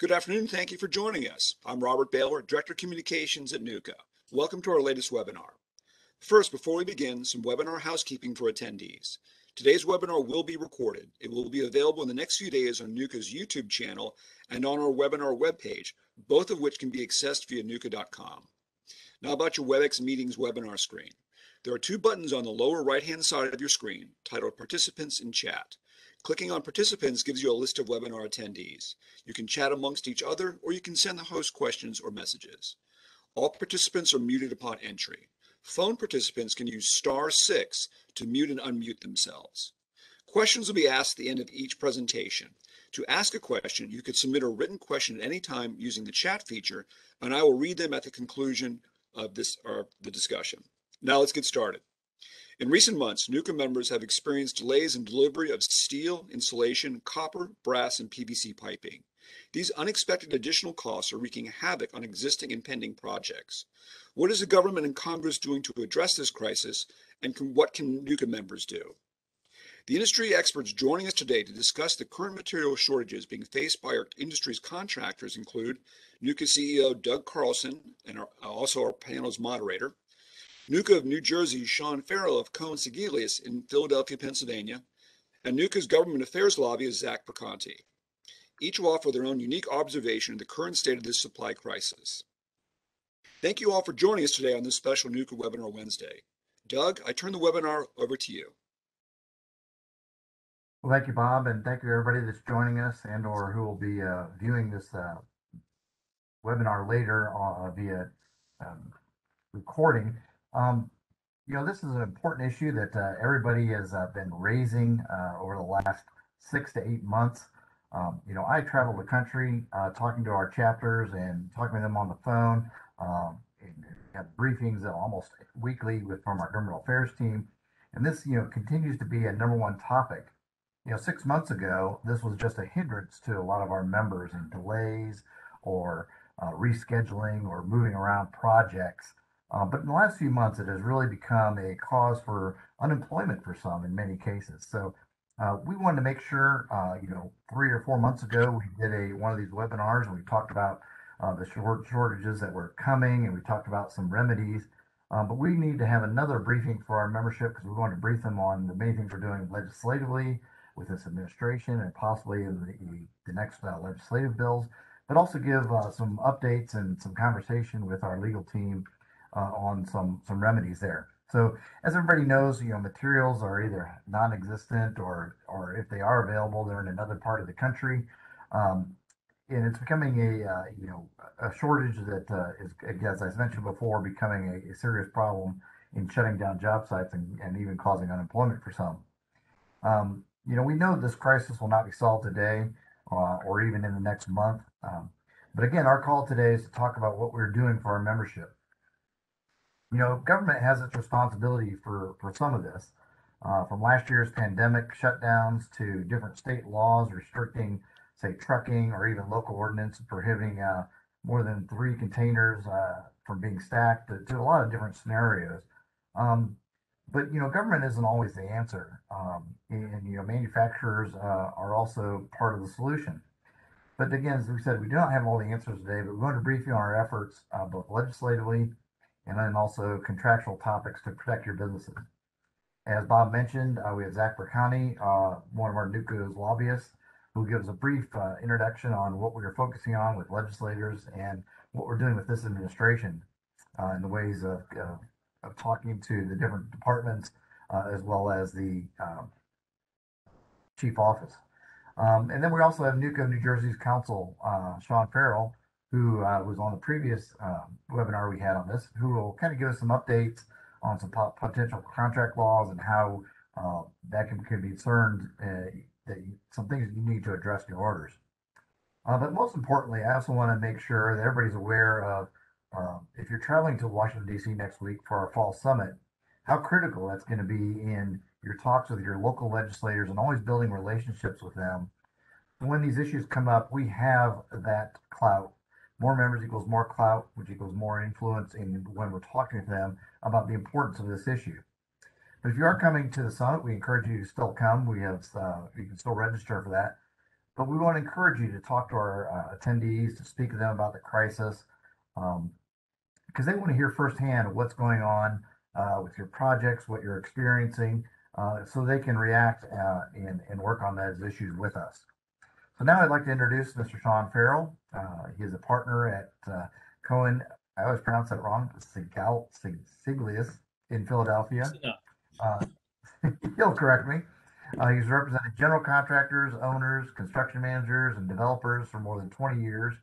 Good afternoon. Thank you for joining us. I'm Robert Baylor, Director of Communications at NUCA. Welcome to our latest webinar. First, before we begin, some webinar housekeeping for attendees. Today's webinar will be recorded. It will be available in the next few days on NUCA's YouTube channel and on our webinar webpage, both of which can be accessed via nuca.com. Now about your WebEx Meetings webinar screen. There are two buttons on the lower right-hand side of your screen titled Participants and Chat. Clicking on Participants gives you a list of webinar attendees. You can chat amongst each other, or you can send the host questions or messages. All participants are muted upon entry. Phone participants can use *6 to mute and unmute themselves. Questions will be asked at the end of each presentation. To ask a question, you could submit a written question at any time using the chat feature, and I will read them at the conclusion of the discussion. Now let's get started. In recent months, NUCA members have experienced delays in delivery of steel, insulation, copper, brass, and PVC piping. These unexpected additional costs are wreaking havoc on existing and pending projects. What is the government and Congress doing to address this crisis, and what can NUCA members do? The industry experts joining us today to discuss the current material shortages being faced by our industry's contractors include NUCA CEO Doug Carlson, and also our panel's moderator, NUCA of New Jersey, Sean Farrell of Cohen Segelius in Philadelphia, Pennsylvania, and NUCA's Government Affairs Lobbyist, Zach Perconti. Each will offer their own unique observation of the current state of this supply crisis. Thank you all for joining us today on this special NUCA Webinar Wednesday. Doug, I turn the webinar over to you. Well, thank you, Bob, and thank you everybody that's joining us and or who will be viewing this webinar later via recording. This is an important issue that everybody has been raising over the last 6 to 8 months. I travel the country talking to our chapters and talking to them on the phone, and have briefings almost weekly from our government affairs team. And this, continues to be a #1 topic. 6 months ago, this was just a hindrance to a lot of our members in delays or rescheduling or moving around projects. But in the last few months, it has really become a cause for unemployment for some in many cases. So we wanted to make sure, 3 or 4 months ago, we did one of these webinars and we talked about the shortages that were coming, and we talked about some remedies. But we need to have another briefing for our membership because we want to brief them on the many things we're doing legislatively with this administration and possibly in the next legislative bills, but also give some updates and some conversation with our legal team on some remedies there. So as everybody knows, materials are either non-existent or if they are available, they're in another part of the country. And it's becoming a shortage that is, as I mentioned before, becoming a serious problem in shutting down job sites and even causing unemployment for some. We know this crisis will not be solved today or even in the next month. But again, our call today is to talk about what we're doing for our membership. Government has its responsibility for some of this, from last year's pandemic shutdowns to different state laws restricting, say, trucking or even local ordinance prohibiting more than 3 containers from being stacked to a lot of different scenarios. But government isn't always the answer, and manufacturers are also part of the solution. But again, as we said, we do not have all the answers today, but we want to brief you on our efforts both legislatively and then also contractual topics to protect your businesses. As Bob mentioned, we have Zach Perconti, one of our NUCA's lobbyists, who gives a brief introduction on what we are focusing on with legislators and what we're doing with this administration in the ways of talking to the different departments as well as the chief office. And then we also have NUCA of New Jersey's counsel, Sean Farrell, who was on the previous webinar we had on this, who will kind of give us some updates on some potential contract laws and how that can be concerned, some things that you need to address in your orders. But most importantly, I also want to make sure that everybody's aware of if you're traveling to Washington, D.C. next week for our fall summit, how critical that's going to be in your talks with your local legislators and always building relationships with them. When these issues come up, we have that clout. More members equals more clout, which equals more influence when we're talking to them about the importance of this issue. But if you are coming to the summit, we encourage you to still come. You can still register for that. but we want to encourage you to talk to our attendees, to speak to them about the crisis, um, because they want to hear firsthand what's going on with your projects, what you're experiencing, so they can react and work on those issues with us. So now I'd like to introduce Mr. Sean Farrell. He is a partner at Cohen. I always pronounce that wrong. Siglius in Philadelphia. Uh, he'll correct me. He's represented general contractors, owners, construction managers, and developers for more than 20 years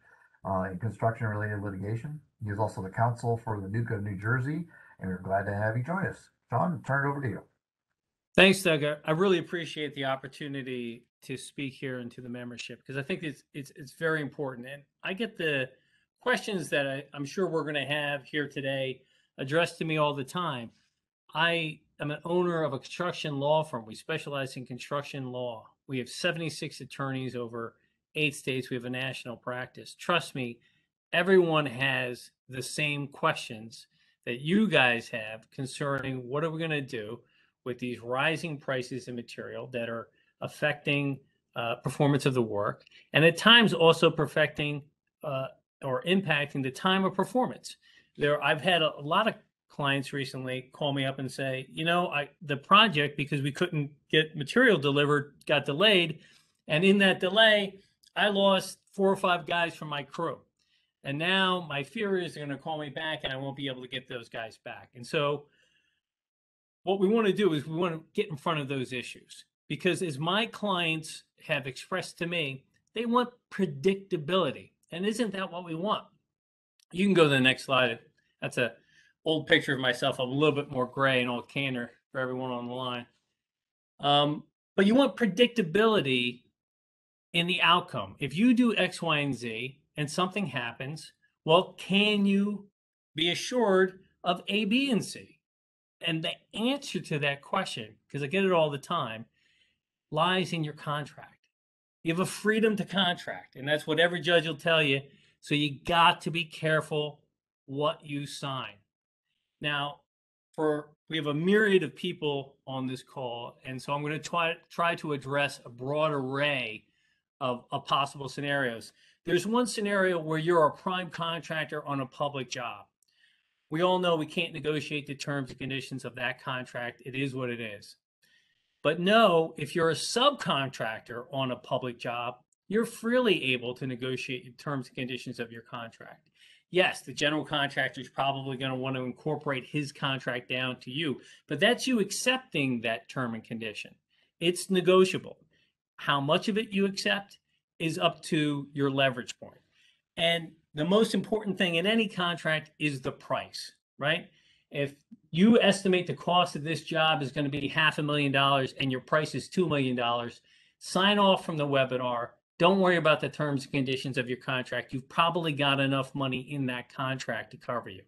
in construction-related litigation. He is also the counsel for the NUCA of New Jersey, and we're glad to have you join us. Sean, turn it over to you. Thanks, Doug. I really appreciate the opportunity to speak here and to the membership, because I think it's very important. And I get the questions that I'm sure we're going to have here today addressed to me all the time. I am an owner of a construction law firm. We specialize in construction law. We have 76 attorneys over 8 states. We have a national practice. Trust me, everyone has the same questions that you guys have concerning what are we going to do with these rising prices in material that are affecting performance of the work, and at times also perfecting or impacting the time of performance. I've had a lot of clients recently call me up and say, the project, because we couldn't get material delivered, got delayed. And in that delay, I lost 4 or 5 guys from my crew. And now my fear is they're going to call me back and I won't be able to get those guys back. And so what we want to do is we want to get in front of those issues, because as my clients have expressed to me, they want predictability. And isn't that what we want? You can go to the next slide. That's a old picture of myself. I'm a little bit more gray and all candor for everyone on the line. But you want predictability in the outcome. If you do X, Y, and Z and something happens, well, can you be assured of A, B, and C? And the answer to that question, because I get it all the time, lies in your contract. You have a freedom to contract, and that's what every judge will tell you. So you got to be careful what you sign. Now, we have a myriad of people on this call, and so I'm going to try to address a broad array of possible scenarios. There's one scenario where you're a prime contractor on a public job. We all know we can't negotiate the terms and conditions of that contract. It is what it is. But no, if you're a subcontractor on a public job, you're freely able to negotiate the terms and conditions of your contract. Yes, the general contractor is probably going to want to incorporate his contract down to you, but that's you accepting that term and condition. It's negotiable. How much of it you accept is up to your leverage point. And the most important thing in any contract is the price, right? If you estimate the cost of this job is going to be $500,000 and your price is $2 million, sign off from the webinar. Don't worry about the terms and conditions of your contract. You've probably got enough money in that contract to cover you.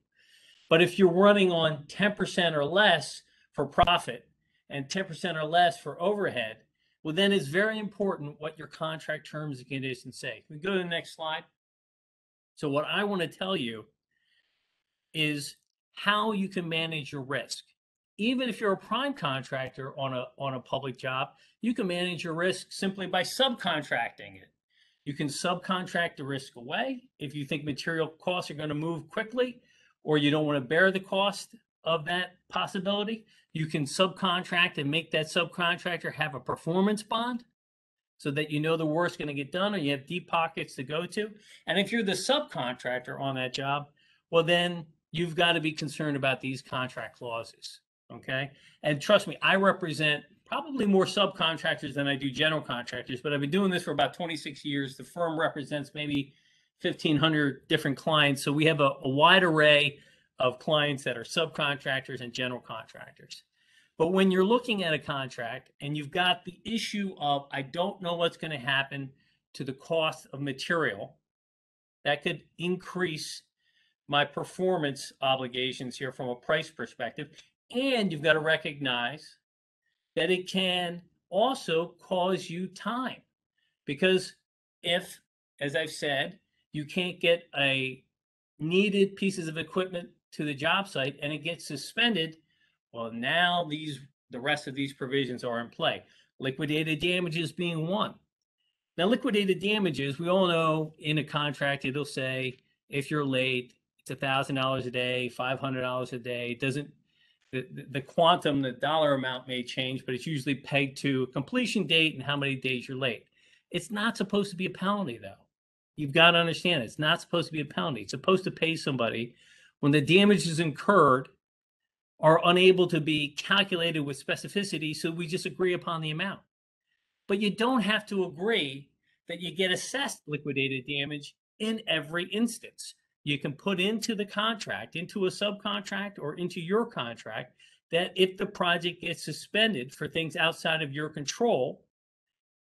But if you're running on 10% or less for profit and 10% or less for overhead, well, then it's very important what your contract terms and conditions say. Can we go to the next slide? So what I want to tell you is how you can manage your risk. Even if you're a prime contractor on a public job, you can manage your risk simply by subcontracting it. You can subcontract the risk away if you think material costs are going to move quickly, or you don't want to bear the cost of that possibility. You can subcontract and make that subcontractor have a performance bond so that you know the work's going to get done, or you have deep pockets to go to. And if you're the subcontractor on that job, well, then you've got to be concerned about these contract clauses, okay? And trust me, I represent probably more subcontractors than I do general contractors, but I've been doing this for about 26 years. The firm represents maybe 1,500 different clients. So we have a wide array of clients that are subcontractors and general contractors. But when you're looking at a contract and you've got the issue of, I don't know what's going to happen to the cost of material, that could increase my performance obligations here from a price perspective. And you've got to recognize that it can also cause you time. Because if, as I've said, you can't get a needed pieces of equipment to the job site and it gets suspended, well, now the rest of these provisions are in play. Liquidated damages being one. Now, liquidated damages, we all know in a contract, it'll say if you're late, it's $1,000 a day, $500 a day. It doesn't, the quantum, the dollar amount may change, but it's usually pegged to completion date and how many days you're late. It's not supposed to be a penalty, though. You've got to understand it's not supposed to be a penalty. It's supposed to pay somebody when the damages incurred are unable to be calculated with specificity, so we just agree upon the amount. But you don't have to agree that you get assessed liquidated damage in every instance. You can put into the contract, into a subcontract, or into your contract that if the project gets suspended for things outside of your control,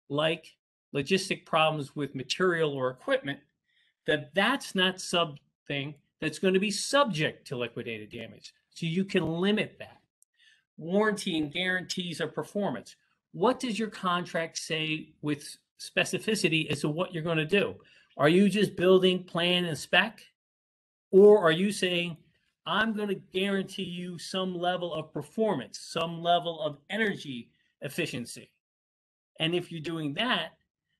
like logistic problems with material or equipment, that's not something that's going to be subject to liquidated damage. So you can limit that. Warranty and guarantees of performance. What does your contract say with specificity as to what you're going to do? Are you just building plan and spec? Or are you saying, I'm going to guarantee you some level of performance, some level of energy efficiency? And if you're doing that,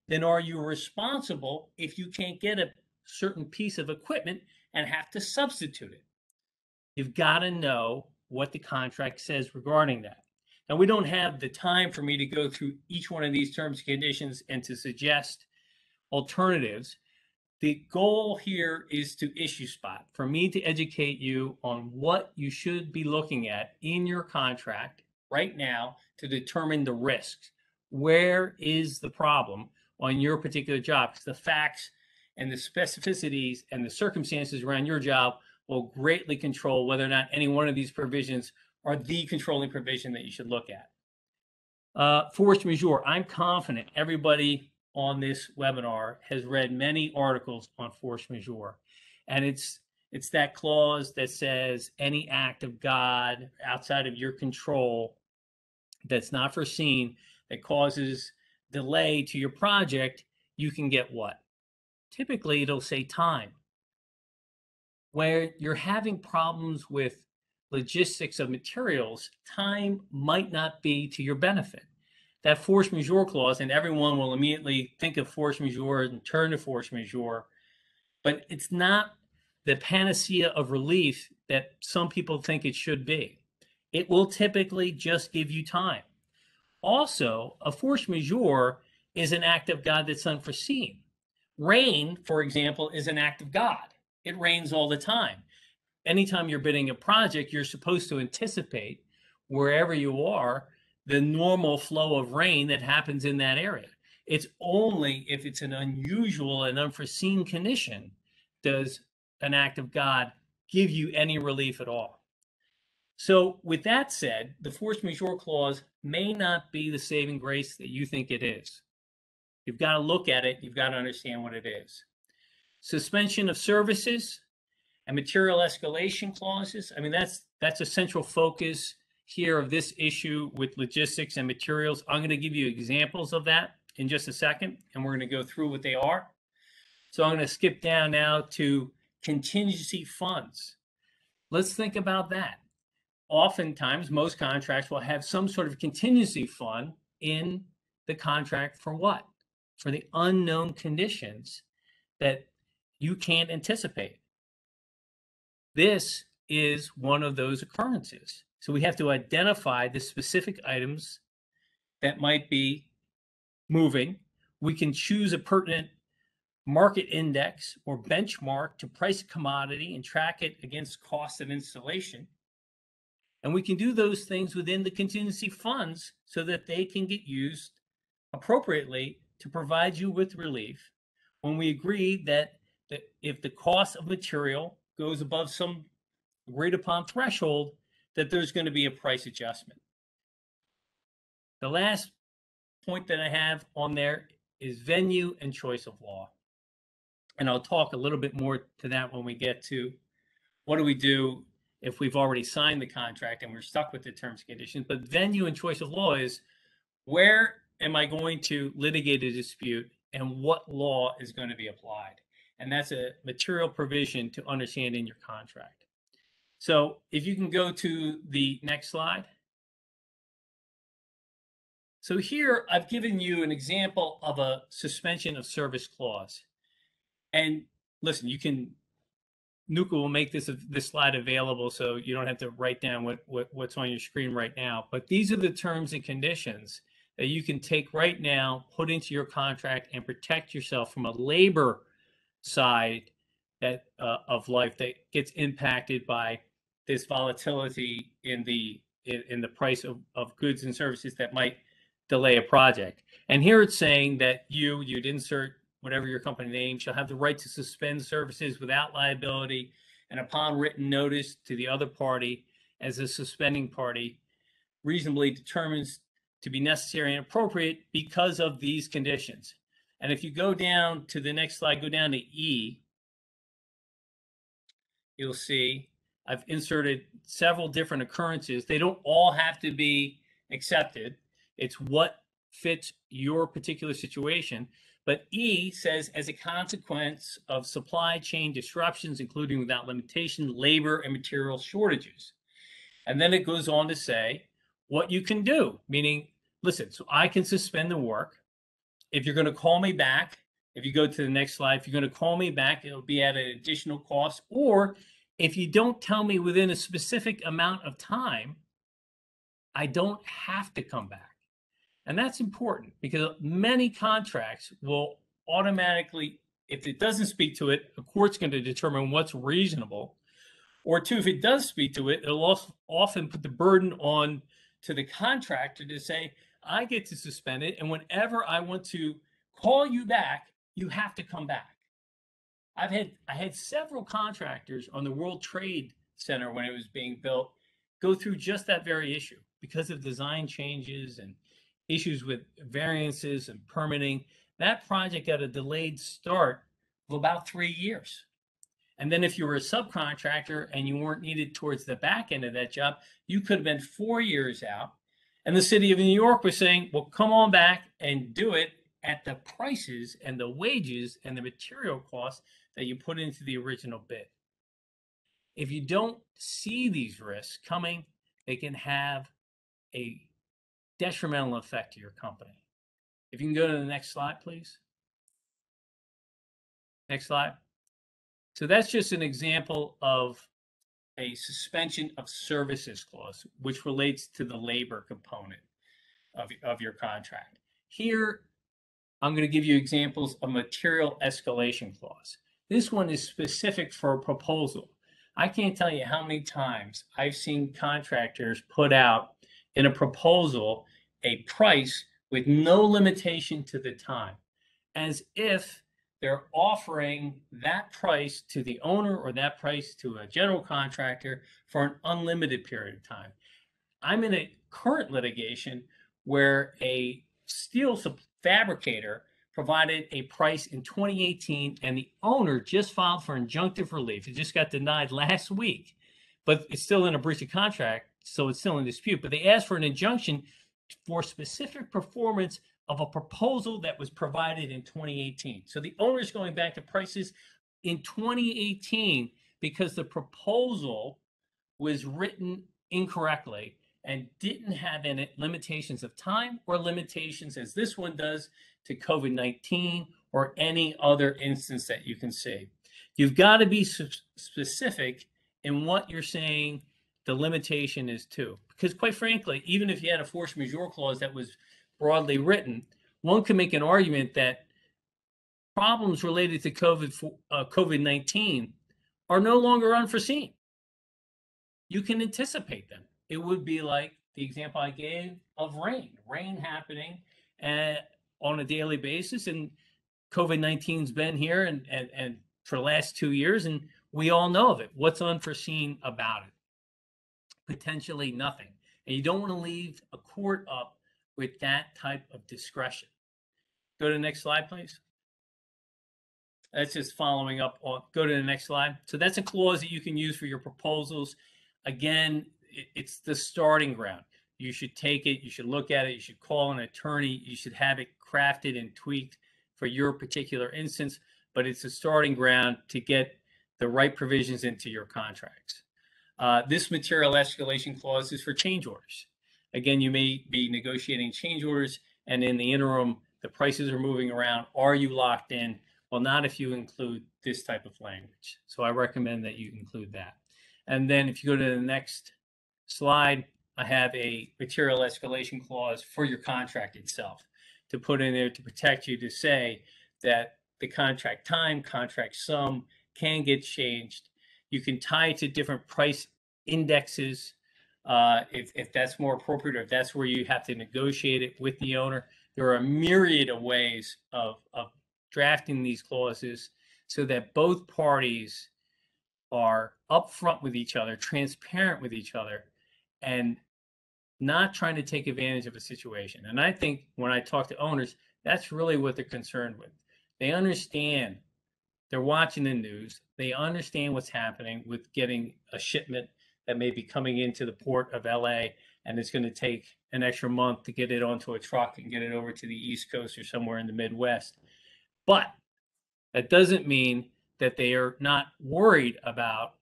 then are you responsible if you can't get a certain piece of equipment and have to substitute it? You've got to know what the contract says regarding that. Now, we don't have the time for me to go through each one of these terms and conditions and to suggest alternatives. The goal here is to issue spot, for me to educate you on what you should be looking at in your contract right now to determine the risks. Where is the problem on your particular job? Because the facts and the specificities and the circumstances around your job will greatly control whether or not any one of these provisions are the controlling provision that you should look at. Force majeure. I'm confident everybody on this webinar has read many articles on force majeure. And it's that clause that says any act of God outside of your control that's not foreseen that causes delay to your project, you can get what? Typically, it'll say time. Where you're having problems with logistics of materials, time might not be to your benefit. That force majeure clause, and everyone will immediately think of force majeure and turn to force majeure, but it's not the panacea of relief that some people think it should be. It will typically just give you time. Also, a force majeure is an act of God that's unforeseen. Rain, for example, is an act of God. It rains all the time. Anytime you're bidding a project, you're supposed to anticipate wherever you are the normal flow of rain that happens in that area. It's only if it's an unusual and unforeseen condition does an act of God give you any relief at all. So with that said, the force majeure clause may not be the saving grace that you think it is. You've got to look at it. You've got to understand what it is. Suspension of services and material escalation clauses. I mean, that's a central focus here of this issue with logistics and materials. I'm going to give you examples of that in just a second, and we're going to go through what they are. So I'm going to skip down now to contingency funds. Let's think about that. Oftentimes, most contracts will have some sort of contingency fund in the contract for what? For the unknown conditions that you can't anticipate. This is one of those occurrences. So we have to identify the specific items that might be moving. We can choose a pertinent market index or benchmark to price a commodity and track it against cost of installation. And we can do those things within the contingency funds so that they can get used appropriately to provide you with relief when we agree that if the cost of material goes above some agreed upon threshold, that there's going to be a price adjustment. The last point that I have on there is venue and choice of law. And I'll talk a little bit more to that when we get to what do we do if we've already signed the contract and we're stuck with the terms and conditions. But venue and choice of law is where am I going to litigate a dispute and what law is going to be applied? And that's a material provision to understand in your contract. So if you can go to the next slide. So here I've given you an example of a suspension of service clause. And listen, NUCA will make this slide available so you don't have to write down what's on your screen right now. But these are the terms and conditions that you can take right now, put into your contract, and protect yourself from a labor side that of life that gets impacted by this volatility in the price of goods and services that might delay a project. And here it's saying that you'd insert whatever your company name shall have the right to suspend services without liability and upon written notice to the other party as the suspending party reasonably determines to be necessary and appropriate because of these conditions. And if you go down to the next slide, go down to E, you'll see I've inserted several different occurrences. They don't all have to be accepted. It's what fits your particular situation. But E says, as a consequence of supply chain disruptions, including without limitation, labor and material shortages. And then it goes on to say what you can do, meaning, listen, so I can suspend the work. If you're going to call me back, if you go to the next slide, if you're going to call me back, it'll be at an additional cost. Or if you don't tell me within a specific amount of time, I don't have to come back. And that's important because many contracts will automatically, if it doesn't speak to it, a court's going to determine what's reasonable. Or two, if it does speak to it, it'll often put the burden on to the contractor to say, I get to suspend it, and whenever I want to call you back, you have to come back. I had several contractors on the World Trade Center when it was being built go through just that very issue because of design changes and issues with variances and permitting. That project got a delayed start of about 3 years. And then if you were a subcontractor and you weren't needed towards the back end of that job, you could have been 4 years out. And the city of New York was saying, well, come on back and do it at the prices and the wages and the material costs that you put into the original bid. If you don't see these risks coming, they can have a detrimental effect to your company. If you can go to the next slide, please. Next slide. So that's just an example of a suspension of services clause, which relates to the labor component of your contract. Here, I'm going to give you examples of material escalation clause. This one is specific for a proposal. I can't tell you how many times I've seen contractors put out in a proposal a price with no limitation to the time, as if they're offering that price to the owner or that price to a general contractor for an unlimited period of time. I'm in a current litigation where a steel fabricator provided a price in 2018 and the owner just filed for injunctive relief. It just got denied last week, but it's still in a breach of contract, so it's still in dispute. But they asked for an injunction for specific performance of a proposal that was provided in 2018. So the owner is going back to prices in 2018 because the proposal was written incorrectly and didn't have in it limitations of time or limitations, as this one does, to COVID-19 or any other instance that you can see. You've got to be specific in what you're saying the limitation is to. Because quite frankly, even if you had a force majeure clause that was broadly written, one could make an argument that problems related to COVID-19 are no longer unforeseen. You can anticipate them. It would be like the example I gave of rain happening on a daily basis, and COVID-19's been here and for the last 2 years, and we all know of it. What's unforeseen about it? Potentially nothing. And you don't want to leave a court up with that type of discretion. Go to the next slide, please. That's just following up on, go to the next slide. So that's a clause that you can use for your proposals. Again, it's the starting ground. You should take it, you should look at it, you should call an attorney, you should have it crafted and tweaked for your particular instance, but it's a starting ground to get the right provisions into your contracts. This material escalation clause is for change orders. Again, you may be negotiating change orders, and in the interim, the prices are moving around. Are you locked in? Well, not if you include this type of language. So I recommend that you include that. And then if you go to the next slide, I have a material escalation clause for your contract itself to put in there to protect you, to say that the contract time, contract sum can get changed. You can tie it to different price indexes if that's more appropriate, or if that's where you have to negotiate it with the owner. There are a myriad of ways of drafting these clauses so that both parties are upfront with each other, transparent with each other, and not trying to take advantage of a situation. And I think when I talk to owners, that's really what they're concerned with. They understand, they're watching the news, they understand what's happening with getting a shipment that may be coming into the port of LA, and it's going to take an extra month to get it onto a truck and get it over to the East Coast or somewhere in the Midwest. But that doesn't mean that they are not worried about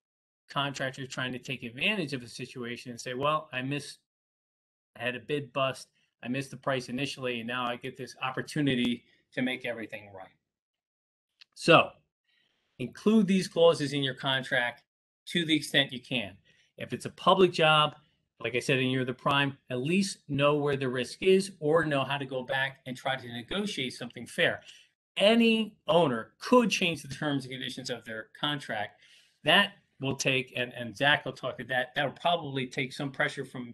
contractors trying to take advantage of a situation and say, well, I had a bid bust, I missed the price initially, and now I get this opportunity to make everything right. So include these clauses in your contract to the extent you can. If it's a public job, like I said, and you're the prime, at least know where the risk is, or know how to go back and try to negotiate something fair. Any owner could change the terms and conditions of their contract. That will take, and Zach will talk to that will probably take some pressure from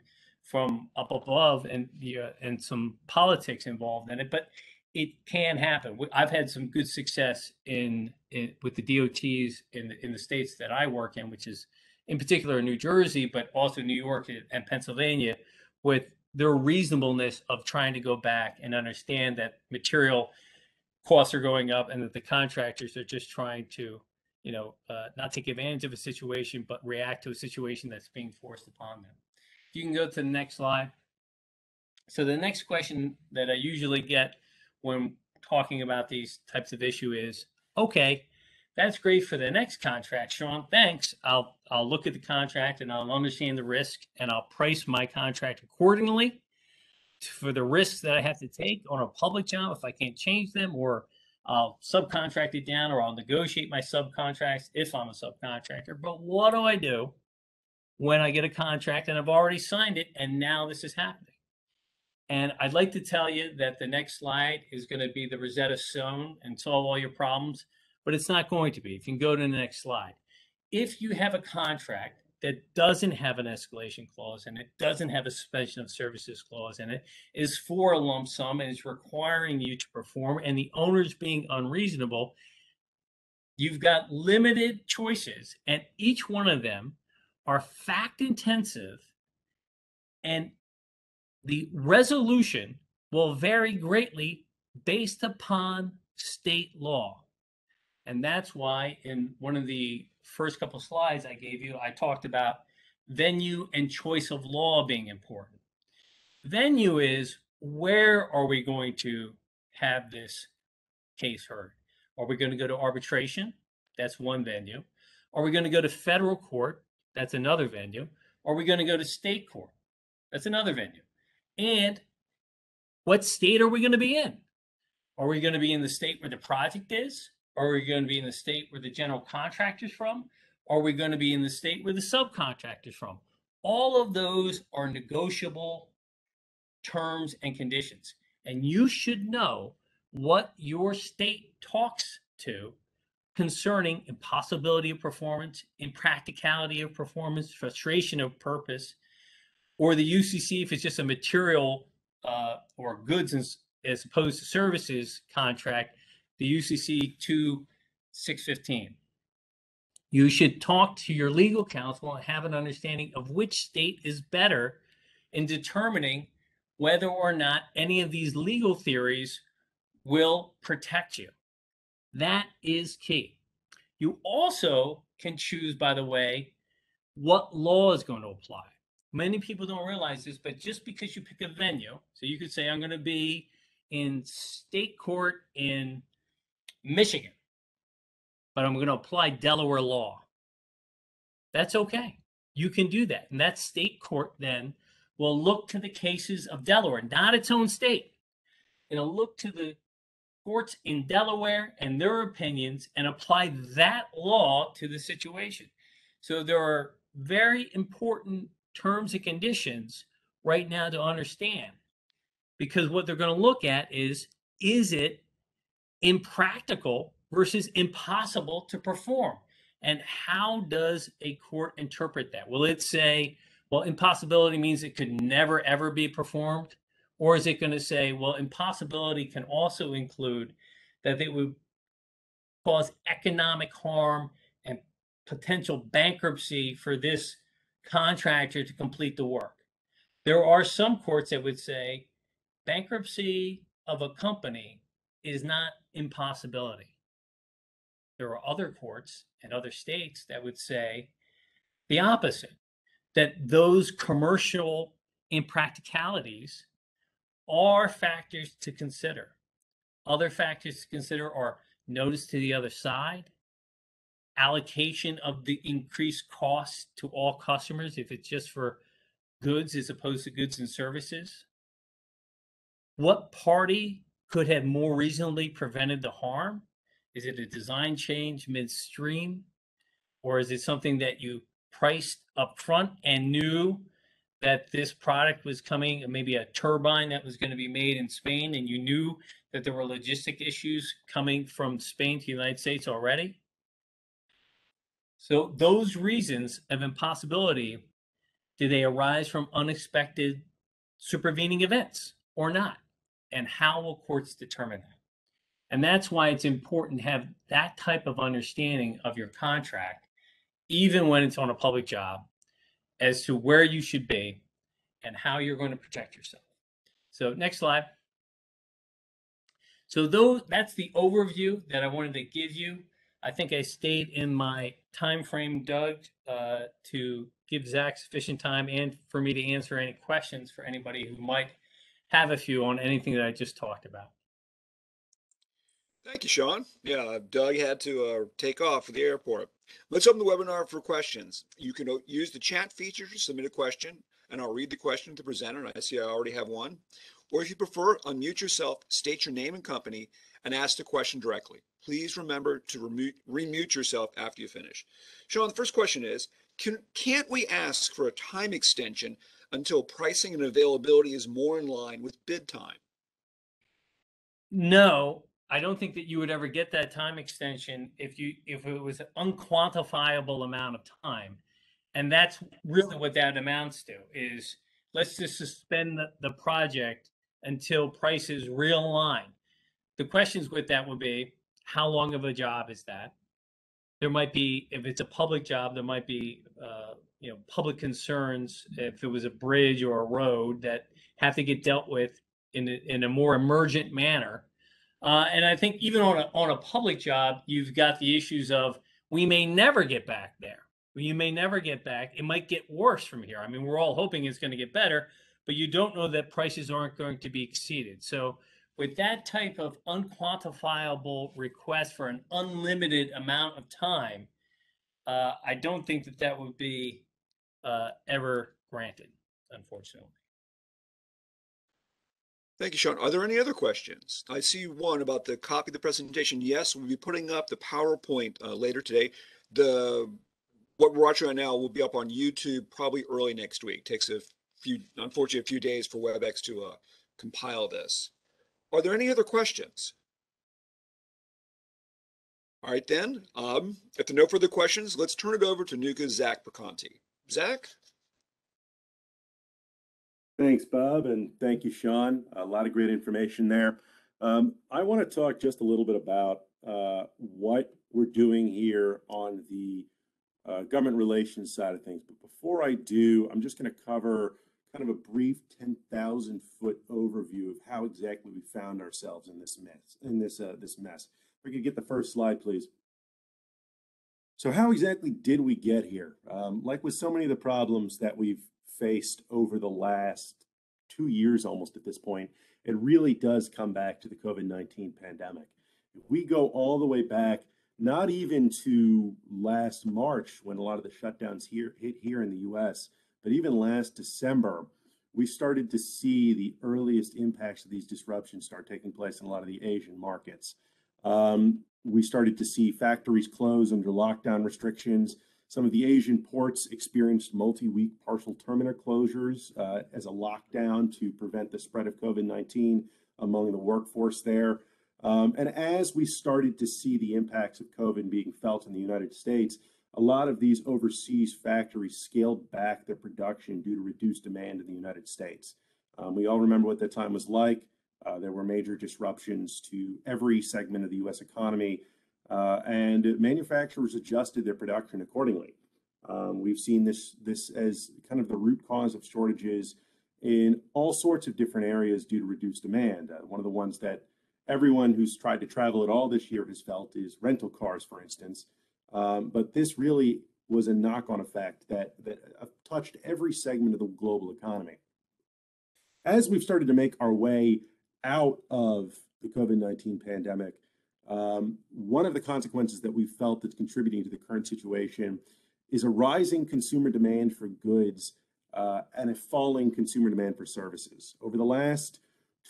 up above, and some politics involved in it, but it can happen. I've had some good success with the DOTs in the states that I work in, which is in particular New Jersey, but also New York and Pennsylvania, with their reasonableness of trying to go back and understand that material costs are going up, and that the contractors are just trying to, not take advantage of a situation, but react to a situation that's being forced upon them. You can go to the next slide. So the next question that I usually get when talking about these types of issue is, okay, that's great for the next contract, Sean. Thanks. I'll look at the contract and I'll understand the risk, and I'll price my contract accordingly for the risks that I have to take on a public job if I can't change them, or I'll subcontract it down, or I'll negotiate my subcontracts if I'm a subcontractor. But what do I do when I get a contract and I've already signed it and now this is happening? And I'd like to tell you that the next slide is going to be the Rosetta Stone and solve all your problems, but it's not going to be. If you can go to the next slide. If you have a contract that doesn't have an escalation clause and it doesn't have a suspension of services clause and it is for a lump sum and is requiring you to perform, and the owner's being unreasonable, you've got limited choices, and each one of them are fact intensive, and the resolution will vary greatly based upon state law. And that's why in one of the first couple of slides I gave you, I talked about venue and choice of law being important. Venue is, where are we going to have this case heard? Are we going to go to arbitration? That's one venue. Are we going to go to federal court? That's another venue. Are we going to go to state court? That's another venue. And what state are we going to be in? Are we going to be in the state where the project is? Are we going to be in the state where the general contractor's from? Are we going to be in the state where the subcontractor's from? All of those are negotiable terms and conditions. And you should know what your state talks to concerning impossibility of performance, impracticality of performance, frustration of purpose, or the UCC if it's just a material or goods as opposed to services contract, the UCC 2615. You should talk to your legal counsel and have an understanding of which state is better in determining whether or not any of these legal theories will protect you. That is key. You also can choose, by the way, what law is going to apply. Many people don't realize this, but just because you pick a venue, so you could say, I'm going to be in state court in Michigan, but I'm going to apply Delaware law. That's okay. You can do that. And that state court then will look to the cases of Delaware, not its own state. It'll look to the courts in Delaware and their opinions and apply that law to the situation. So there are very important terms and conditions right now to understand, because what they're going to look at is it impractical versus impossible to perform? And how does a court interpret that? Will it say, well, impossibility means it could never, ever be performed? Or is it going to say, well, impossibility can also include that it would cause economic harm and potential bankruptcy for this contractor to complete the work? There are some courts that would say bankruptcy of a company is not impossibility. There are other courts in other states that would say the opposite, that those commercial impracticalities are factors to consider. Other factors to consider are notice to the other side, allocation of the increased costs to all customers if it's just for goods as opposed to goods and services. What party could have more reasonably prevented the harm? Is it a design change midstream? Or is it something that you priced up front and knew that this product was coming, maybe a turbine that was going to be made in Spain, and you knew that there were logistic issues coming from Spain to the United States already? So those reasons of impossibility, do they arise from unexpected supervening events or not? And how will courts determine that? And that's why it's important to have that type of understanding of your contract, even when it's on a public job, as to where you should be and how you're going to protect yourself. So next slide. So that's the overview that I wanted to give you. I think I stayed in my time frame, Doug, to give Zach sufficient time and for me to answer any questions for anybody who might have a few on anything that I just talked about. Thank you, Sean. Yeah, Doug had to take off for the airport. Let's open the webinar for questions. You can use the chat feature to submit a question, and I'll read the question to the presenter. I see I already have one. Or if you prefer, unmute yourself, state your name and company, and ask the question directly. Please remember to remute yourself after you finish. Sean, the first question is, can't we ask for a time extension until pricing and availability is more in line with bid time? No, I don't think that you would ever get that time extension if it was an unquantifiable amount of time. And that's really what that amounts to, is let's just suspend the project until prices realign. The questions with that would be, how long of a job is that? There might be, if it's a public job, there might be public concerns if it was a bridge or a road that have to get dealt with in a more emergent manner. And I think even on a public job, you've got the issues of, we may never get back there. You may never get back. It might get worse from here. I mean, we're all hoping it's going to get better, but you don't know that prices aren't going to be exceeded. So with that type of unquantifiable request for an unlimited amount of time, I don't think that would be ever granted, unfortunately. Thank you, Sean. Are there any other questions? I see one about the copy of the presentation. Yes, we'll be putting up the PowerPoint later today. What we're watching right now will be up on YouTube probably early next week. Takes unfortunately, a few days for WebEx to compile this. Are there any other questions? All right, then. If there are no further questions, let's turn it over to NUCA's Zach Perconti. Zach? Thanks, Bob, and thank you, Sean. A lot of great information there. I want to talk just a little bit about what we're doing here on the government relations side of things. But before I do, I'm just going to cover kind of a brief 10,000-foot overview of how exactly we found ourselves in this mess. If we could get the first slide, please. So how exactly did we get here? Like with so many of the problems that we've faced over the last 2 years almost at this point, it really does come back to the COVID-19 pandemic. If we go all the way back, not even to last March when a lot of the shutdowns hit here in the US, but even last December we started to see the earliest impacts of these disruptions start taking place in a lot of the Asian markets. We started to see factories close under lockdown restrictions. Some of the Asian ports experienced multi-week partial terminal closures as a lockdown to prevent the spread of COVID-19 among the workforce there. And as we started to see the impacts of COVID being felt in the United States, a lot of these overseas factories scaled back their production due to reduced demand in the United States. We all remember what that time was like. There were major disruptions to every segment of the U.S. economy, and manufacturers adjusted their production accordingly. We've seen this as kind of the root cause of shortages in all sorts of different areas due to reduced demand. One of the ones that everyone who's tried to travel at all this year has felt is rental cars, for instance. But this really was a knock-on effect that touched every segment of the global economy. As we've started to make our way out of the COVID-19 pandemic, one of the consequences that we've felt that's contributing to the current situation is a rising consumer demand for goods and a falling consumer demand for services. Over the last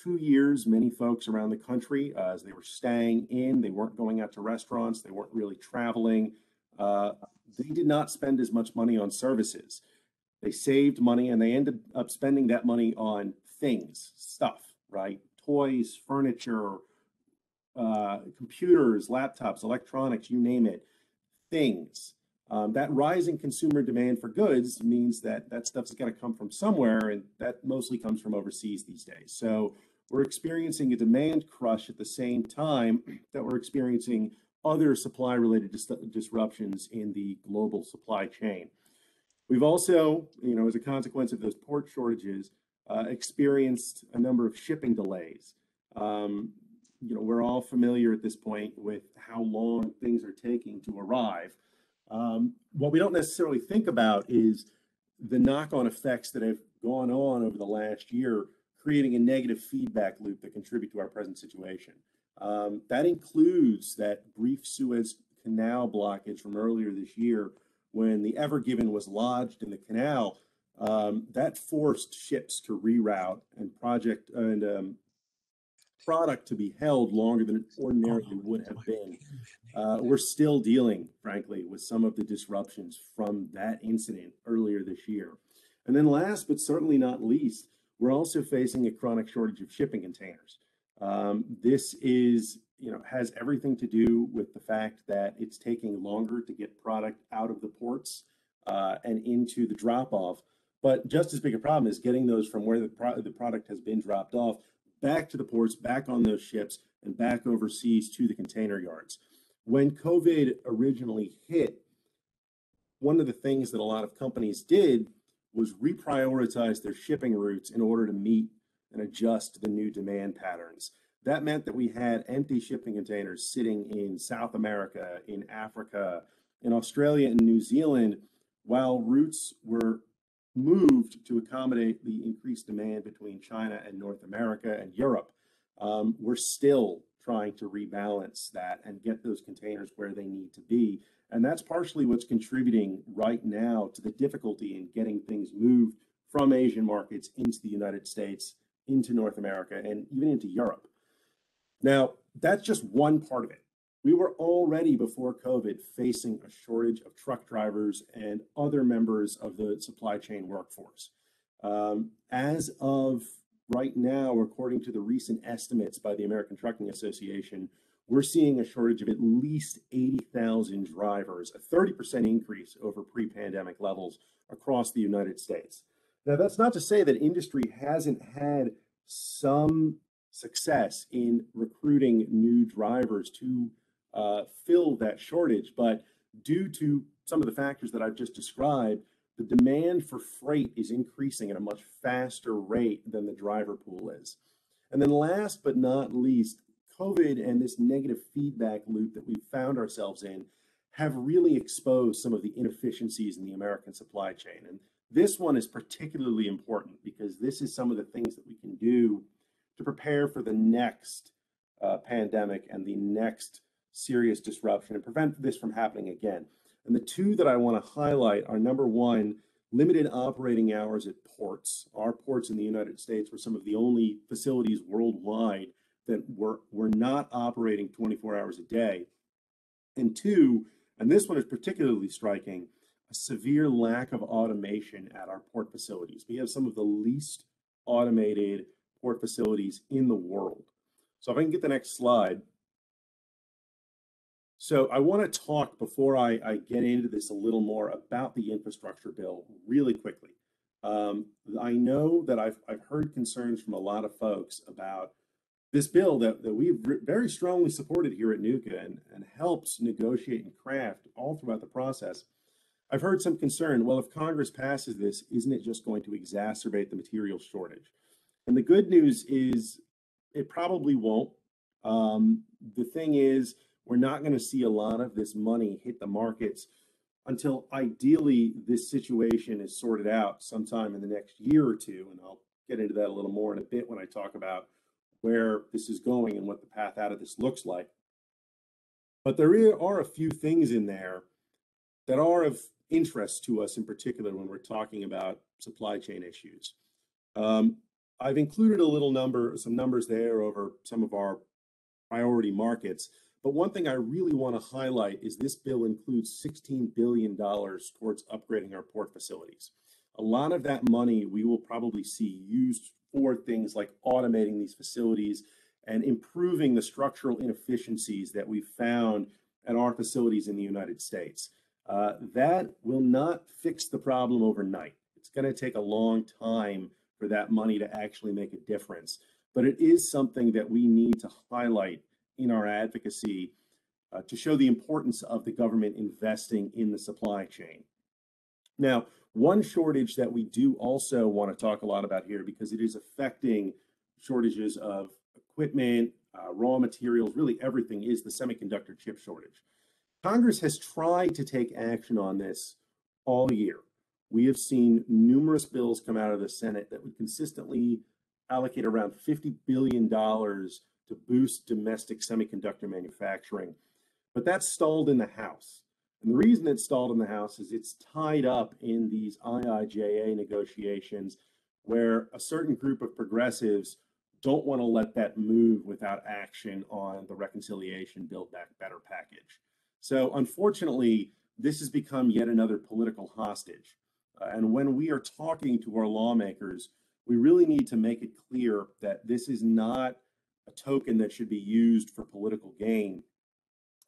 2 years, many folks around the country, as they were staying in, they weren't going out to restaurants, they weren't really traveling, they did not spend as much money on services. They saved money and they ended up spending that money on things, stuff, right? Toys, furniture, computers, laptops, electronics, you name it, things. That rising consumer demand for goods means that that stuff's got to come from somewhere, and that mostly comes from overseas these days. So we're experiencing a demand crush at the same time that we're experiencing other supply-related disruptions in the global supply chain. We've also, as a consequence of those port shortages, experienced a number of shipping delays. We're all familiar at this point with how long things are taking to arrive. What we don't necessarily think about is the knock-on effects that have gone on over the last year, creating a negative feedback loop that contribute to our present situation. That includes that brief Suez Canal blockage from earlier this year when the Ever Given was lodged in the canal. That forced ships to reroute and product to be held longer than it ordinarily would have been. We're still dealing, frankly, with some of the disruptions from that incident earlier this year. And then last, but certainly not least, we're also facing a chronic shortage of shipping containers. This has everything to do with the fact that it's taking longer to get product out of the ports and into the drop-off. But just as big a problem is getting those from where the product has been dropped off back to the ports, back on those ships, and back overseas to the container yards. When COVID originally hit, one of the things that a lot of companies did was reprioritize their shipping routes in order to meet and adjust to the new demand patterns. That meant that we had empty shipping containers sitting in South America, in Africa, in Australia, and New Zealand, while routes were moved to accommodate the increased demand between China and North America and Europe. We're still trying to rebalance that and get those containers where they need to be. And that's partially what's contributing right now to the difficulty in getting things moved from Asian markets into the United States, into North America, and even into Europe. Now, that's just one part of it. We were already before COVID facing a shortage of truck drivers and other members of the supply chain workforce. As of right now, according to the recent estimates by the American Trucking Association, we're seeing a shortage of at least 80,000 drivers, a 30% increase over pre-pandemic levels across the United States. Now, that's not to say that industry hasn't had some success in recruiting new drivers to fill that shortage, but due to some of the factors that I've just described, the demand for freight is increasing at a much faster rate than the driver pool is. And then last but not least, COVID and this negative feedback loop that we've found ourselves in have really exposed some of the inefficiencies in the American supply chain. And this one is particularly important because this is some of the things that we can do to prepare for the next pandemic and the next serious disruption and prevent this from happening again. And the two that I want to highlight are, number one, limited operating hours at ports. Our ports in the United States were some of the only facilities worldwide that were not operating 24 hours a day. And two, and this one is particularly striking, a severe lack of automation at our port facilities. We have some of the least automated port facilities in the world. So if I can get the next slide. So I want to talk, before I get into this a little more, about the infrastructure bill really quickly. I know that I've heard concerns from a lot of folks about this bill that we've very strongly supported here at NUCA and helps negotiate and craft all throughout the process. I've heard some concern, well, if Congress passes this, isn't it just going to exacerbate the material shortage? And the good news is it probably won't. The thing is, we're not going to see a lot of this money hit the markets until ideally this situation is sorted out sometime in the next year or two. And I'll get into that a little more in a bit when I talk about where this is going and what the path out of this looks like. But there are a few things in there that are of interest to us in particular when we're talking about supply chain issues. I've included some numbers there over some of our priority markets. But one thing I really want to highlight is this bill includes $16 billion towards upgrading our port facilities. A lot of that money we will probably see used for things like automating these facilities and improving the structural inefficiencies that we've found at our facilities in the United States. That will not fix the problem overnight. It's going to take a long time for that money to actually make a difference. But it is something that we need to highlight in our advocacy to show the importance of the government investing in the supply chain. Now, one shortage that we do also want to talk a lot about here, because it is affecting shortages of equipment, raw materials, really everything, is the semiconductor chip shortage. Congress has tried to take action on this all year. We have seen numerous bills come out of the Senate that would consistently allocate around $50 billion to boost domestic semiconductor manufacturing. But that's stalled in the House. And the reason it's stalled in the House is it's tied up in these IIJA negotiations where a certain group of progressives don't want to let that move without action on the reconciliation Build Back Better package. So unfortunately, this has become yet another political hostage. And when we are talking to our lawmakers, we really need to make it clear that this is not a token that should be used for political gain.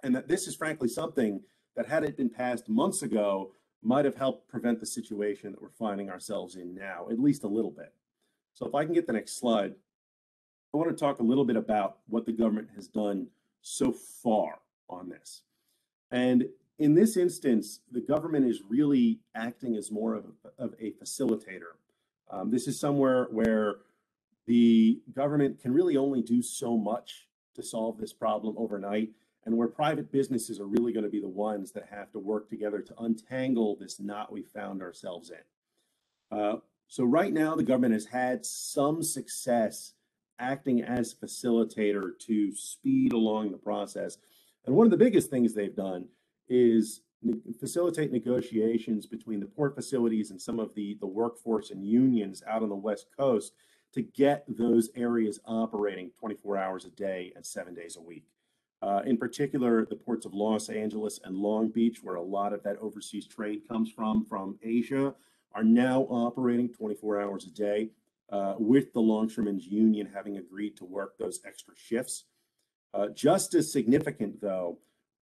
And that this is frankly something that, had it been passed months ago, might have helped prevent the situation that we're finding ourselves in now, at least a little bit. So if I can get the next slide, I want to talk a little bit about what the government has done so far on this. And in this instance, the government is really acting as more of a facilitator. This is somewhere where the government can really only do so much to solve this problem overnight, and where private businesses are really going to be the ones that have to work together to untangle this knot we found ourselves in. So right now, the government has had some success acting as facilitator to speed along the process. And one of the biggest things they've done is facilitate negotiations between the port facilities and some of the workforce and unions out on the West Coast to get those areas operating 24 hours a day and 7 days a week. In particular, the ports of Los Angeles and Long Beach, where a lot of that overseas trade comes from Asia, are now operating 24 hours a day, with the longshoremen's union having agreed to work those extra shifts. Just as significant, though,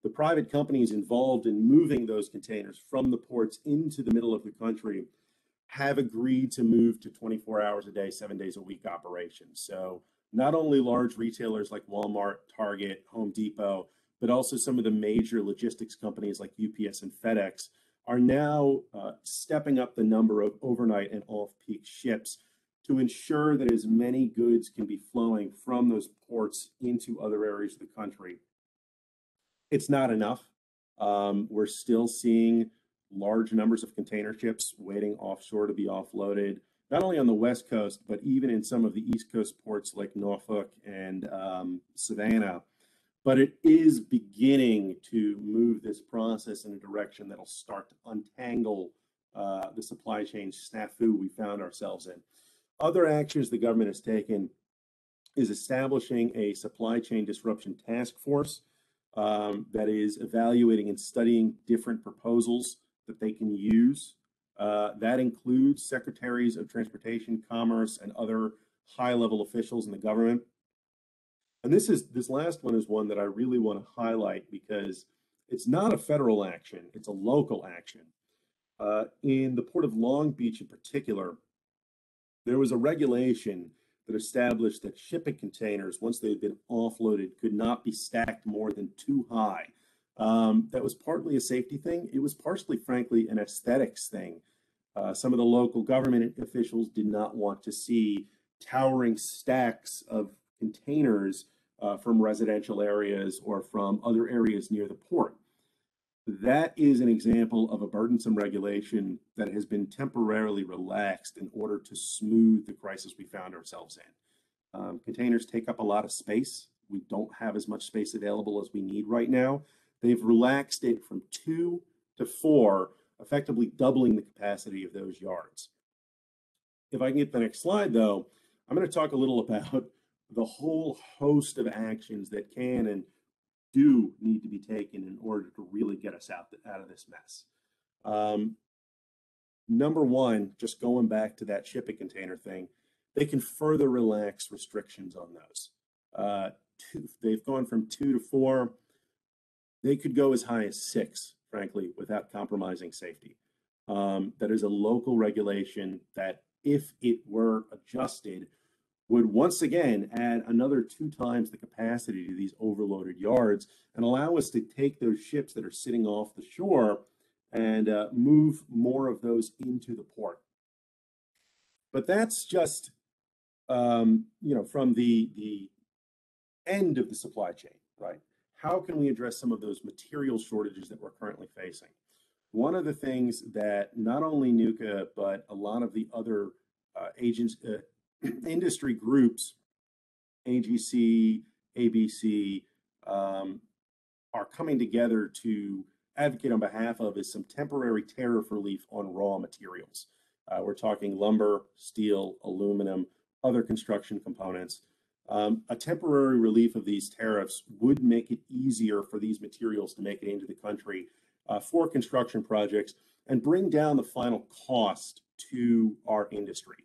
the private companies involved in moving those containers from the ports into the middle of the country have agreed to move to 24 hours a day, 7 days a week operations. So not only large retailers like Walmart, Target, Home Depot, but also some of the major logistics companies like UPS and FedEx are now stepping up the number of overnight and off-peak ships to ensure that as many goods can be flowing from those ports into other areas of the country. It's not enough. We're still seeing large numbers of container ships waiting offshore to be offloaded, not only on the West Coast, but even in some of the East Coast ports like Norfolk and Savannah. But it is beginning to move this process in a direction that'll start to untangle the supply chain snafu we found ourselves in. Other actions the government has taken is establishing a supply chain disruption task force that is evaluating and studying different proposals that they can use. That includes secretaries of transportation, commerce, and other high-level officials in the government. And this last one is one that I really want to highlight because it's not a federal action, it's a local action. In the Port of Long Beach in particular, there was a regulation that established that shipping containers, once they had been offloaded, could not be stacked more than 2 high. That was partly a safety thing. It was partially, frankly, an aesthetics thing. Some of the local government officials did not want to see towering stacks of containers from residential areas or from other areas near the port. That is an example of a burdensome regulation that has been temporarily relaxed in order to smooth the crisis we found ourselves in. Containers take up a lot of space. We don't have as much space available as we need right now. They've relaxed it from 2 to 4, effectively doubling the capacity of those yards. If I can get the next slide, though, I'm going to talk a little about the whole host of actions that can and do need to be taken in order to really get us out of this mess. Number one, just going back to that shipping container thing, they can further relax restrictions on those. They've gone from 2 to 4. They could go as high as 6, frankly, without compromising safety. That is a local regulation that, if it were adjusted, would once again add another 2 times the capacity to these overloaded yards and allow us to take those ships that are sitting off the shore and move more of those into the port. But that's just, from the end of the supply chain, right? How can we address some of those material shortages that we're currently facing? One of the things that not only NUCA, but a lot of the other industry groups, AGC, ABC, are coming together to advocate on behalf of is some temporary tariff relief on raw materials. We're talking lumber, steel, aluminum, other construction components. A temporary relief of these tariffs would make it easier for these materials to make it into the country for construction projects and bring down the final cost to our industry.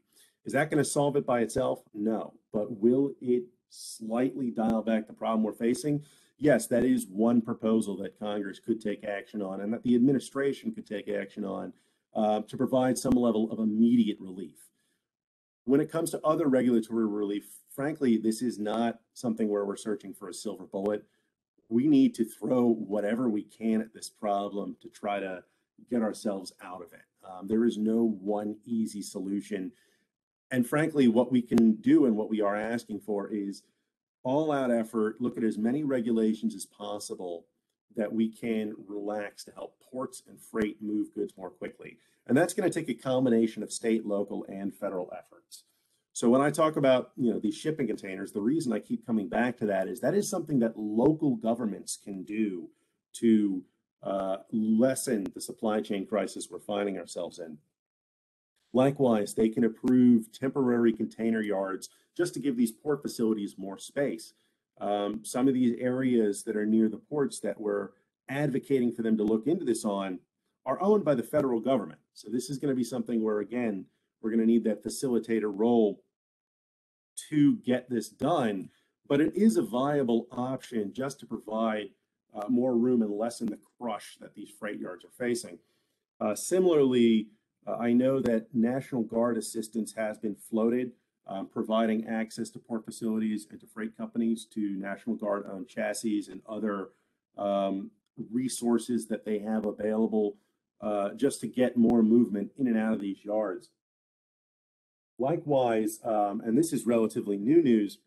Is that going to solve it by itself? No. But will it slightly dial back the problem we're facing? Yes, that is one proposal that Congress could take action on and that the administration could take action on to provide some level of immediate relief. When it comes to other regulatory relief, frankly, this is not something where we're searching for a silver bullet. We need to throw whatever we can at this problem to try to get ourselves out of it. There is no one easy solution. And frankly, what we can do and what we are asking for is all-out effort, look at as many regulations as possible that we can relax to help ports and freight move goods more quickly. And that's going to take a combination of state, local, and federal efforts. So when I talk about these shipping containers, the reason I keep coming back to that is something that local governments can do to lessen the supply chain crisis we're finding ourselves in. Likewise, they can approve temporary container yards just to give these port facilities more space. Some of these areas that are near the ports that we're advocating for them to look into this on are owned by the federal government. So this is going to be something where, again, we're going to need that facilitator role to get this done. But it is a viable option just to provide more room and lessen the crush that these freight yards are facing. Similarly, I know that National Guard assistance has been floated, providing access to port facilities and to freight companies to National Guard-owned chassis and other resources that they have available just to get more movement in and out of these yards. Likewise, and this is relatively new news,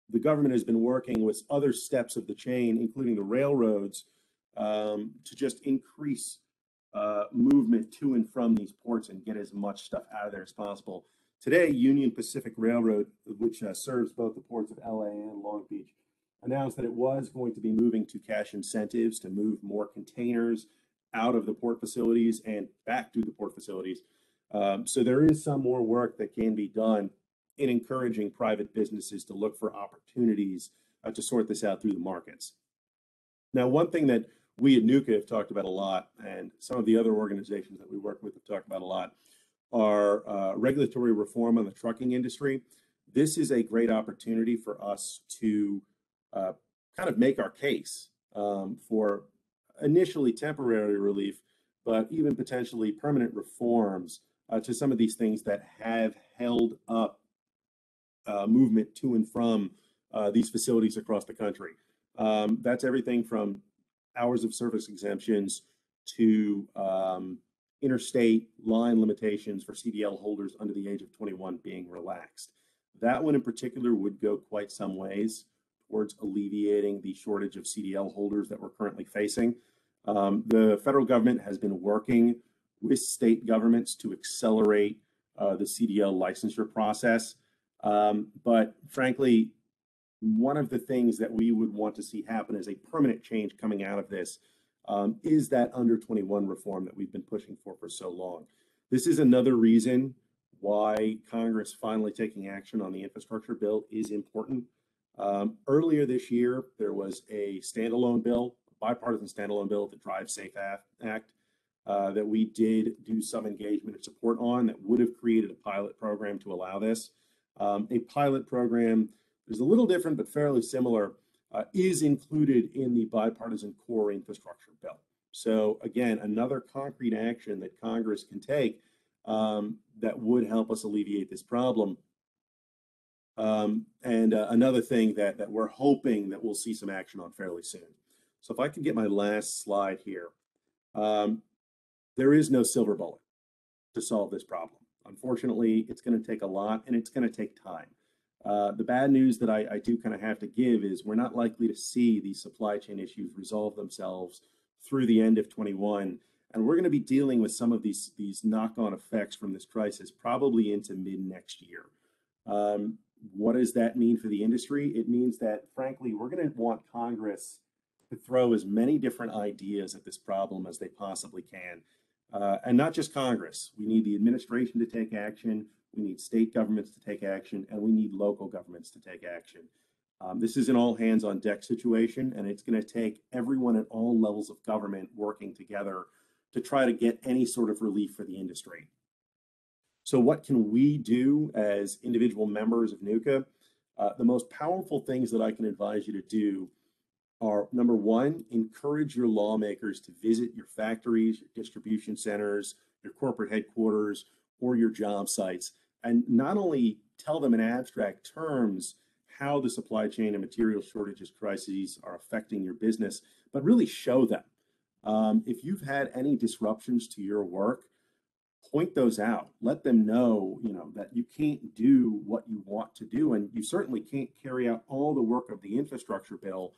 the government has been working with other steps of the chain, including the railroads, to just increase movement to and from these ports and get as much stuff out of there as possible. Today, Union Pacific Railroad, which serves both the ports of LA and Long Beach, announced that it was going to be moving to cash incentives to move more containers out of the port facilities and back to the port facilities. So there is some more work that can be done in encouraging private businesses to look for opportunities to sort this out through the markets. Now, one thing that we at NUCA have talked about a lot, and some of the other organizations that we work with have talked about a lot, are regulatory reform on the trucking industry. This is a great opportunity for us to kind of make our case for initially temporary relief, but even potentially permanent reforms to some of these things that have held up movement to and from these facilities across the country. That's everything from hours of service exemptions to interstate line limitations for CDL holders under the age of 21 being relaxed. That one in particular would go quite some ways towards alleviating the shortage of CDL holders that we're currently facing. The federal government has been working with state governments to accelerate the CDL licensure process. But frankly, one of the things that we would want to see happen as a permanent change coming out of this is that under 21 reform that we've been pushing for so long. This is another reason why Congress finally taking action on the infrastructure bill is important. Earlier this year, there was a standalone bill, a bipartisan standalone bill, the Drive Safe Act, that we did do some engagement and support on that would have created a pilot program to allow this. A pilot program is a little different but fairly similar, is included in the bipartisan core infrastructure bill. So again, another concrete action that Congress can take that would help us alleviate this problem. Another thing that we're hoping that we'll see some action on fairly soon. So if I could get my last slide here. There is no silver bullet to solve this problem. Unfortunately, it's going to take a lot and it's going to take time. The bad news that I do kind of have to give is we're not likely to see these supply chain issues resolve themselves through the end of 21. And we're going to be dealing with some of these knock-on effects from this crisis probably into mid next year. What does that mean for the industry? It means that, frankly, we're going to want Congress to throw as many different ideas at this problem as they possibly can. And not just Congress. We need the administration to take action. We need state governments to take action, and we need local governments to take action. This is an all hands on deck situation, and it's going to take everyone at all levels of government working together to try to get any sort of relief for the industry. So what can we do as individual members of NUCA? The most powerful things that I can advise you to do are, number one, encourage your lawmakers to visit your factories, your distribution centers, your corporate headquarters, or your job sites, and not only tell them in abstract terms how the supply chain and material shortages crises are affecting your business, but really show them. If you've had any disruptions to your work, point those out. Let them know, that you can't do what you want to do, and you certainly can't carry out all the work of the infrastructure bill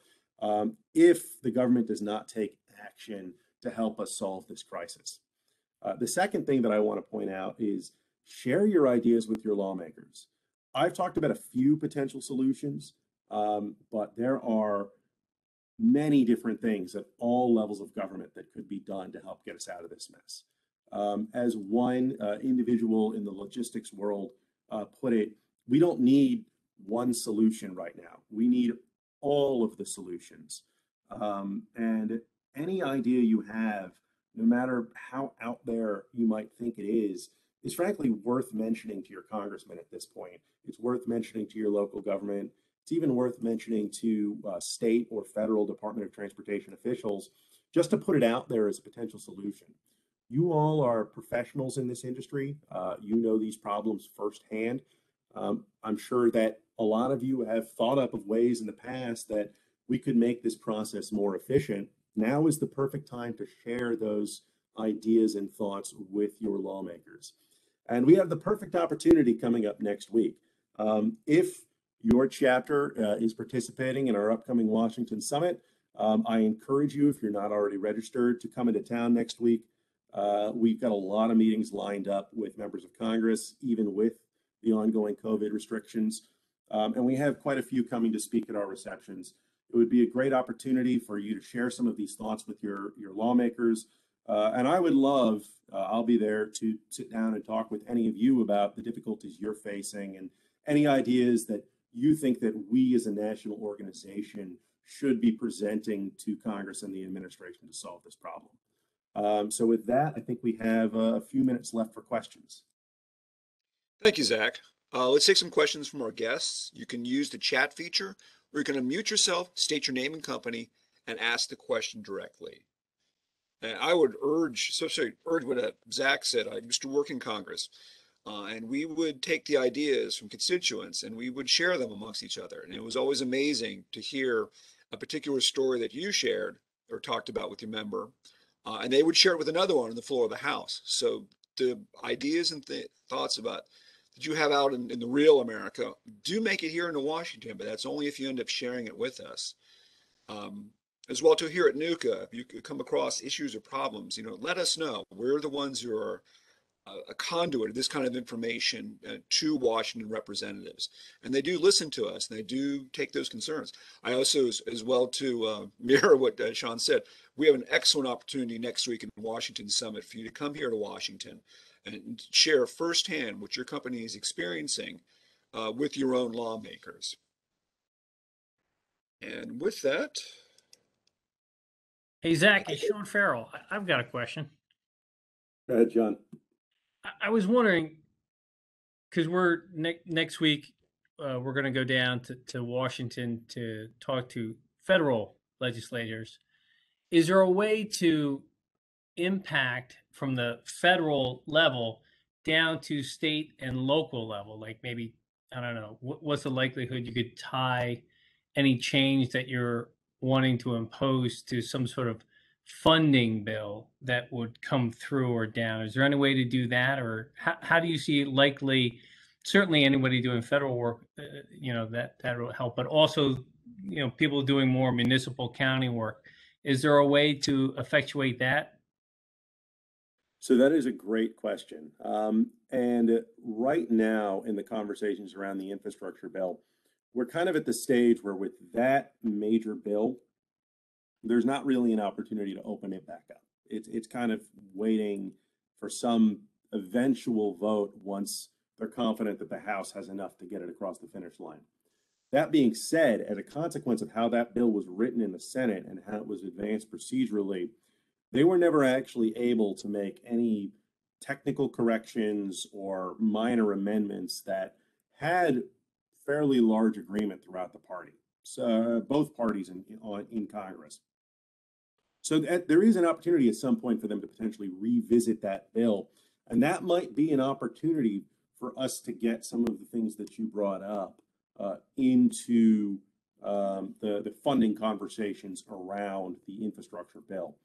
if the government does not take action to help us solve this crisis. The second thing that I want to point out is share your ideas with your lawmakers. I've talked about a few potential solutions, but there are many different things at all levels of government that could be done to help get us out of this mess. As one individual in the logistics world put it, we don't need one solution right now. We need all of the solutions. And any idea you have, no matter how out there you might think it is frankly worth mentioning to your congressman at this point. It's worth mentioning to your local government. It's even worth mentioning to state or federal Department of Transportation officials, just to put it out there as a potential solution. You all are professionals in this industry. You know these problems firsthand. I'm sure that a lot of you have thought up of ways in the past that we could make this process more efficient. Now is the perfect time to share those ideas and thoughts with your lawmakers. And we have the perfect opportunity coming up next week. If your chapter is participating in our upcoming Washington Summit, I encourage you, if you're not already registered, to come into town next week. We've got a lot of meetings lined up with members of Congress, even with the ongoing COVID restrictions. And we have quite a few coming to speak at our receptions. It would be a great opportunity for you to share some of these thoughts with your lawmakers, And I would love, I'll be there to sit down and talk with any of you about the difficulties you're facing and any ideas that you think that we as a national organization should be presenting to Congress and the administration to solve this problem. So with that, I think we have a few minutes left for questions. Thank you, Zach. Let's take some questions from our guests. You can use the chat feature, or you can unmute yourself, state your name and company, and ask the question directly. And I would urge, especially urge what Zach said. I used to work in Congress, and we would take the ideas from constituents and we would share them amongst each other. And it was always amazing to hear a particular story that you shared or talked about with your member, and they would share it with another one on the floor of the House. So the ideas and thoughts about that you have out in the real America do make it here into Washington, but that's only if you end up sharing it with us. As well, to here at NUCA, if you come across issues or problems, let us know. We're the ones who are a conduit of this kind of information to Washington representatives, and they do listen to us and they do take those concerns. I also, as well, to mirror what Sean said, we have an excellent opportunity next week in Washington Summit for you to come here to Washington and share firsthand what your company is experiencing with your own lawmakers. And with that, Hey, Zach, it's Sean Farrell. I've got a question. Go ahead, John. I was wondering, because we're next week, we're going to go down to Washington to talk to federal legislators. Is there a way to impact from the federal level down to state and local level? Like maybe, I don't know, what's the likelihood you could tie any change that you're wanting to impose to some sort of funding bill that would come through or down? Is there any way to do that? Or how do you see it likely? Certainly anybody doing federal work, that will help, but also, people doing more municipal county work. Is there a way to effectuate that? So that is a great question. And right now in the conversations around the infrastructure bill, we're kind of at the stage where with that major bill, there's not really an opportunity to open it back up. It's kind of waiting for some eventual vote once they're confident that the House has enough to get it across the finish line. That being said, as a consequence of how that bill was written in the Senate and how it was advanced procedurally, they were never actually able to make any technical corrections or minor amendments that had fairly large agreement throughout the party. So both parties in Congress. So there is an opportunity at some point for them to potentially revisit that bill. And that might be an opportunity for us to get some of the things that you brought up into the funding conversations around the infrastructure bill.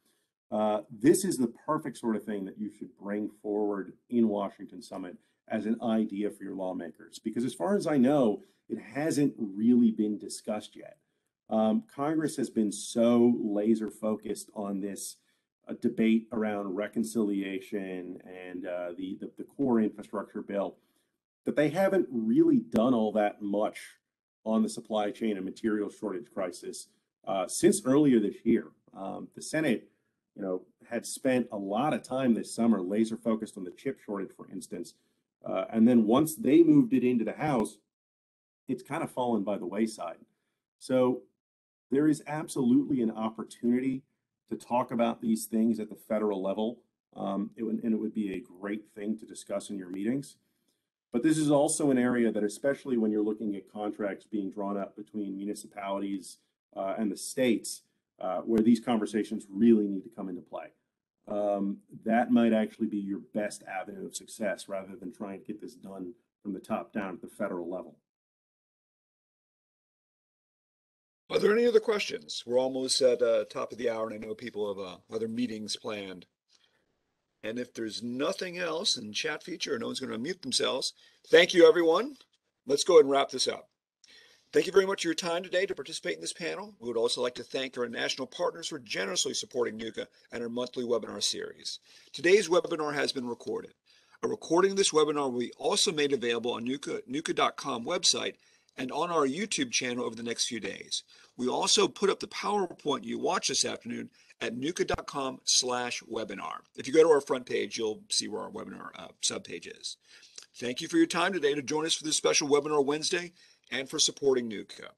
This is the perfect sort of thing that you should bring forward in Washington Summit as an idea for your lawmakers, because as far as I know, it hasn't really been discussed yet. Congress has been so laser focused on this debate around reconciliation and the core infrastructure bill that they haven't really done all that much on the supply chain and material shortage crisis since earlier this year. The Senate, had spent a lot of time this summer laser focused on the chip shortage, for instance. And then once they moved it into the House, it's kind of fallen by the wayside. So there is absolutely an opportunity to talk about these things at the federal level. It would be a great thing to discuss in your meetings. But this is also an area that, especially when you're looking at contracts being drawn up between municipalities and the states, where these conversations really need to come into play. That might actually be your best avenue of success rather than trying to get this done from the top down at the federal level. Are there any other questions? We're almost at top of the hour, and I know people have other meetings planned. And if there's nothing else in the chat feature, no one's going to unmute themselves. Thank you, everyone. Let's go ahead and wrap this up. Thank you very much for your time today to participate in this panel. We would also like to thank our national partners for generously supporting NUCA and our monthly webinar series. Today's webinar has been recorded. A recording of this webinar will be also made available on NUCA.com website and on our YouTube channel over the next few days. We also put up the PowerPoint you watched this afternoon at nuca.com/webinar. If you go to our front page, you'll see where our webinar subpage is. Thank you for your time today to join us for this special webinar Wednesday and for supporting NUCA.